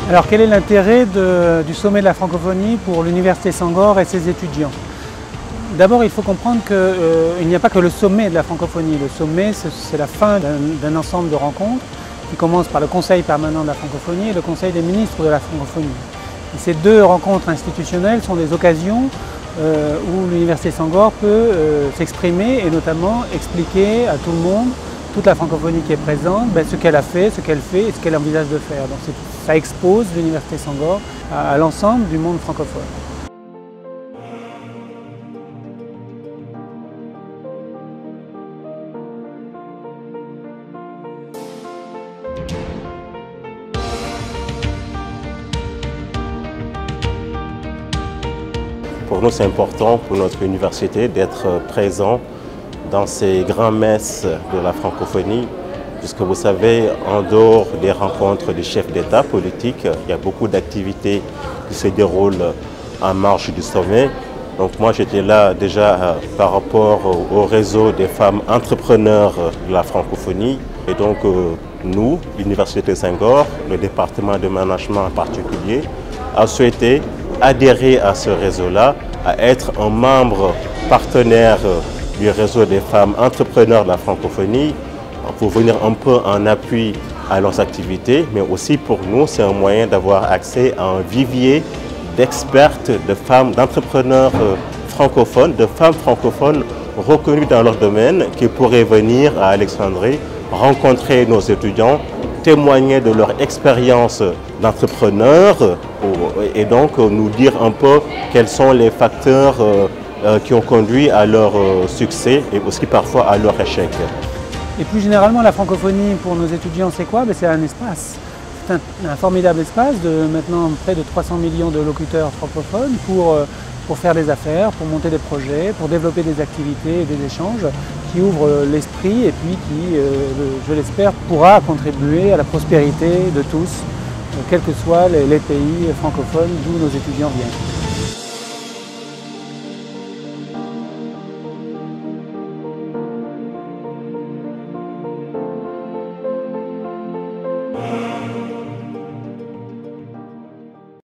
Alors quel est l'intérêt du sommet de la francophonie pour l'Université Senghor et ses étudiants? D'abord, il faut comprendre qu'il n'y a pas que le sommet de la francophonie. Le sommet, c'est la fin d'un ensemble de rencontres qui commence par le Conseil permanent de la francophonie et le Conseil des ministres de la francophonie. Et ces deux rencontres institutionnelles sont des occasions où l'Université Senghor peut s'exprimer et notamment expliquer à tout le monde, toute la francophonie qui est présente, ce qu'elle a fait, ce qu'elle fait et ce qu'elle envisage de faire. Donc ça expose l'Université Senghor à l'ensemble du monde francophone. Pour nous, c'est important pour notre université d'être présent dans ces grandes messes de la francophonie, puisque vous savez, en dehors des rencontres des chefs d'État politiques, il y a beaucoup d'activités qui se déroulent en marge du sommet. Donc moi, j'étais là déjà par rapport au réseau des femmes entrepreneurs de la francophonie. Et donc nous, l'Université Senghor, le département de management en particulier, a souhaité adhérer à ce réseau-là, à être un membre partenaire du réseau des femmes entrepreneurs de la francophonie pour venir un peu en appui à leurs activités, mais aussi pour nous, c'est un moyen d'avoir accès à un vivier d'expertes, de femmes, d'entrepreneurs francophones, de femmes francophones reconnues dans leur domaine qui pourraient venir à Alexandrie, rencontrer nos étudiants, témoigner de leur expérience d'entrepreneurs et donc nous dire un peu quels sont les facteurs qui ont conduit à leur succès et aussi parfois à leur échec. Et plus généralement, la francophonie pour nos étudiants, c'est quoi? C'est un espace. C'est un formidable espace de maintenant près de 300 millions de locuteurs francophones pour faire des affaires, pour monter des projets, pour développer des activités et des échanges qui ouvrent l'esprit et puis qui, je l'espère, pourra contribuer à la prospérité de tous, quels que soient les pays francophones d'où nos étudiants viennent.